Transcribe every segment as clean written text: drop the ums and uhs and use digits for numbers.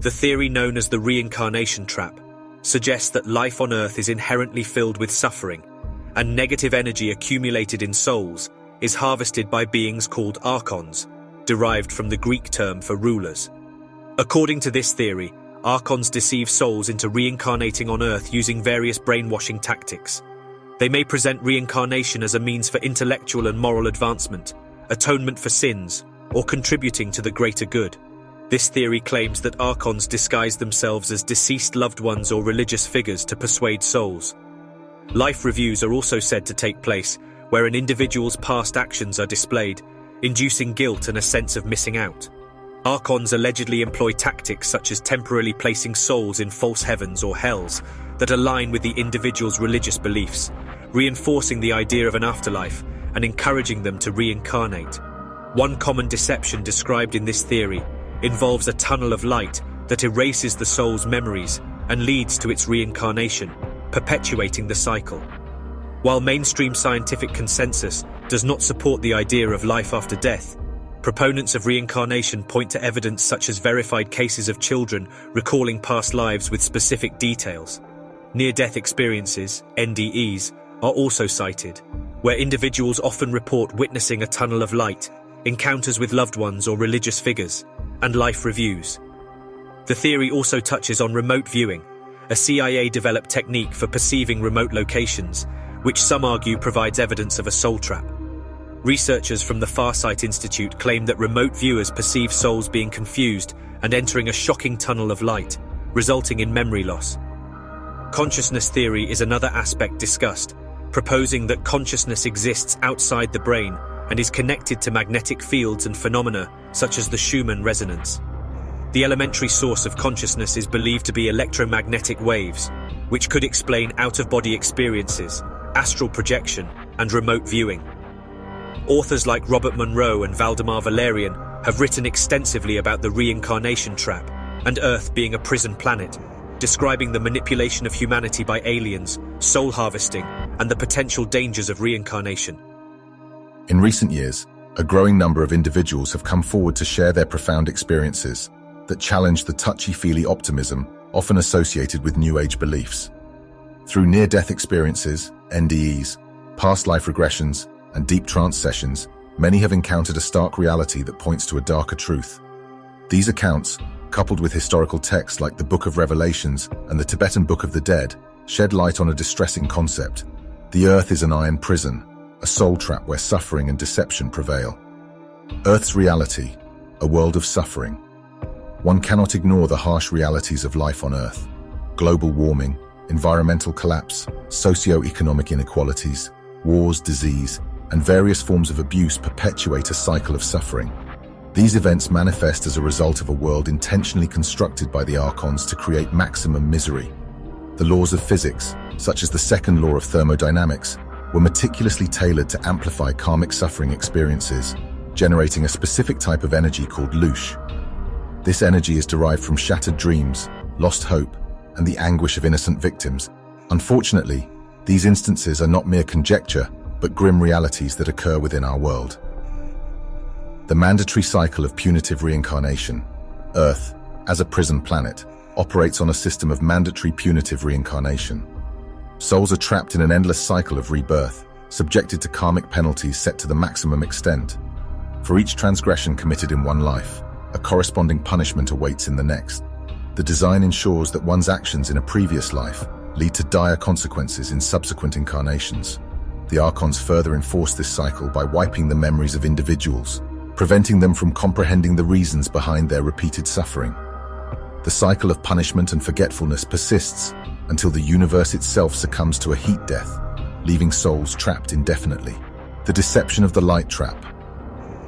The theory known as the reincarnation trap suggests that life on Earth is inherently filled with suffering, and negative energy accumulated in souls is harvested by beings called archons, derived from the Greek term for rulers. According to this theory, archons deceive souls into reincarnating on Earth using various brainwashing tactics. They may present reincarnation as a means for intellectual and moral advancement, atonement for sins, or contributing to the greater good. This theory claims that archons disguise themselves as deceased loved ones or religious figures to persuade souls. Life reviews are also said to take place, where an individual's past actions are displayed, inducing guilt and a sense of missing out. Archons allegedly employ tactics such as temporarily placing souls in false heavens or hells that align with the individual's religious beliefs, reinforcing the idea of an afterlife and encouraging them to reincarnate. One common deception described in this theory involves a tunnel of light that erases the soul's memories and leads to its reincarnation, perpetuating the cycle. While mainstream scientific consensus does not support the idea of life after death, proponents of reincarnation point to evidence such as verified cases of children recalling past lives with specific details. Near-death experiences, NDEs, are also cited, where individuals often report witnessing a tunnel of light, encounters with loved ones or religious figures, and life reviews. The theory also touches on remote viewing, a CIA-developed technique for perceiving remote locations, which some argue provides evidence of a soul trap. Researchers from the Farsight Institute claim that remote viewers perceive souls being confused and entering a shocking tunnel of light, resulting in memory loss. Consciousness theory is another aspect discussed, proposing that consciousness exists outside the brain and is connected to magnetic fields and phenomena such as the Schumann resonance. The elementary source of consciousness is believed to be electromagnetic waves, which could explain out-of-body experiences, astral projection, and remote viewing. Authors like Robert Monroe and Valdemar Valerian have written extensively about the reincarnation trap and Earth being a prison planet, describing the manipulation of humanity by aliens, soul harvesting, and the potential dangers of reincarnation. In recent years, a growing number of individuals have come forward to share their profound experiences that challenge the touchy-feely optimism often associated with New Age beliefs. Through near-death experiences, NDEs, past life regressions, and deep trance sessions, many have encountered a stark reality that points to a darker truth. These accounts, coupled with historical texts like the Book of Revelations and the Tibetan Book of the Dead, shed light on a distressing concept. The Earth is an iron prison, a soul trap where suffering and deception prevail. Earth's reality, a world of suffering. One cannot ignore the harsh realities of life on Earth. Global warming, environmental collapse, socio-economic inequalities, wars, disease, and various forms of abuse perpetuate a cycle of suffering. These events manifest as a result of a world intentionally constructed by the archons to create maximum misery. The laws of physics, such as the second law of thermodynamics, were meticulously tailored to amplify karmic suffering experiences, generating a specific type of energy called loosh. This energy is derived from shattered dreams, lost hope, and the anguish of innocent victims. Unfortunately, these instances are not mere conjecture, but grim realities that occur within our world. The mandatory cycle of punitive reincarnation. Earth, as a prison planet, operates on a system of mandatory punitive reincarnation. Souls are trapped in an endless cycle of rebirth, subjected to karmic penalties set to the maximum extent. For each transgression committed in one life, a corresponding punishment awaits in the next. The design ensures that one's actions in a previous life lead to dire consequences in subsequent incarnations. The archons further enforce this cycle by wiping the memories of individuals, preventing them from comprehending the reasons behind their repeated suffering. The cycle of punishment and forgetfulness persists until the universe itself succumbs to a heat death, leaving souls trapped indefinitely. The deception of the light trap.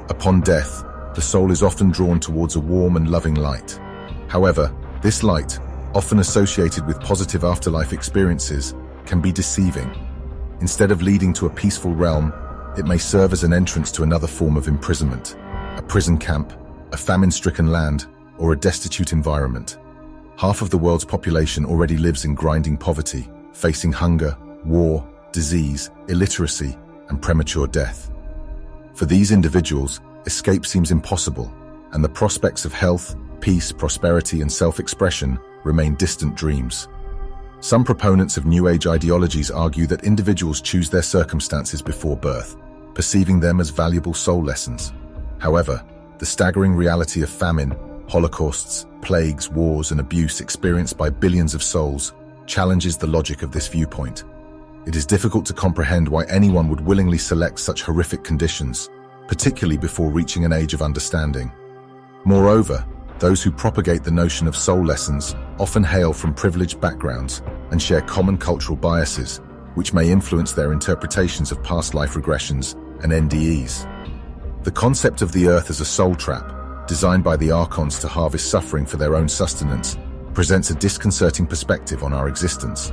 Upon death, the soul is often drawn towards a warm and loving light. However, this light, often associated with positive afterlife experiences, can be deceiving. Instead of leading to a peaceful realm, it may serve as an entrance to another form of imprisonment, a prison camp, a famine-stricken land, or a destitute environment. Half of the world's population already lives in grinding poverty, facing hunger, war, disease, illiteracy, and premature death. For these individuals, escape seems impossible, and the prospects of health, peace, prosperity, and self-expression remain distant dreams. Some proponents of New Age ideologies argue that individuals choose their circumstances before birth, perceiving them as valuable soul lessons. However, the staggering reality of famine, holocausts, plagues, wars, and abuse experienced by billions of souls challenges the logic of this viewpoint. It is difficult to comprehend why anyone would willingly select such horrific conditions, particularly before reaching an age of understanding. Moreover, those who propagate the notion of soul lessons often hail from privileged backgrounds and share common cultural biases, which may influence their interpretations of past life regressions and NDEs. The concept of the Earth as a soul trap, designed by the Archons to harvest suffering for their own sustenance, presents a disconcerting perspective on our existence.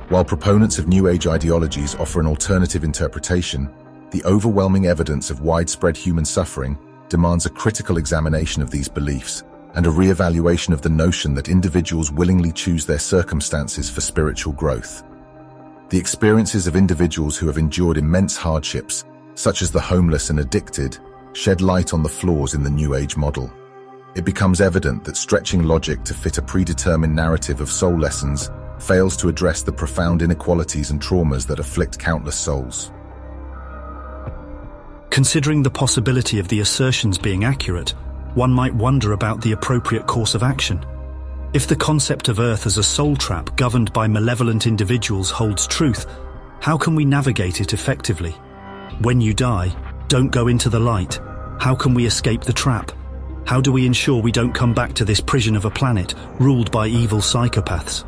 While proponents of New Age ideologies offer an alternative interpretation, the overwhelming evidence of widespread human suffering demands a critical examination of these beliefs and a re-evaluation of the notion that individuals willingly choose their circumstances for spiritual growth. The experiences of individuals who have endured immense hardships, such as the homeless and addicted, shed light on the flaws in the New Age model. It becomes evident that stretching logic to fit a predetermined narrative of soul lessons fails to address the profound inequalities and traumas that afflict countless souls. Considering the possibility of the assertions being accurate, one might wonder about the appropriate course of action. If the concept of Earth as a soul trap governed by malevolent individuals holds truth, how can we navigate it effectively? When you die, don't go into the light. How can we escape the trap? How do we ensure we don't come back to this prison of a planet ruled by evil psychopaths?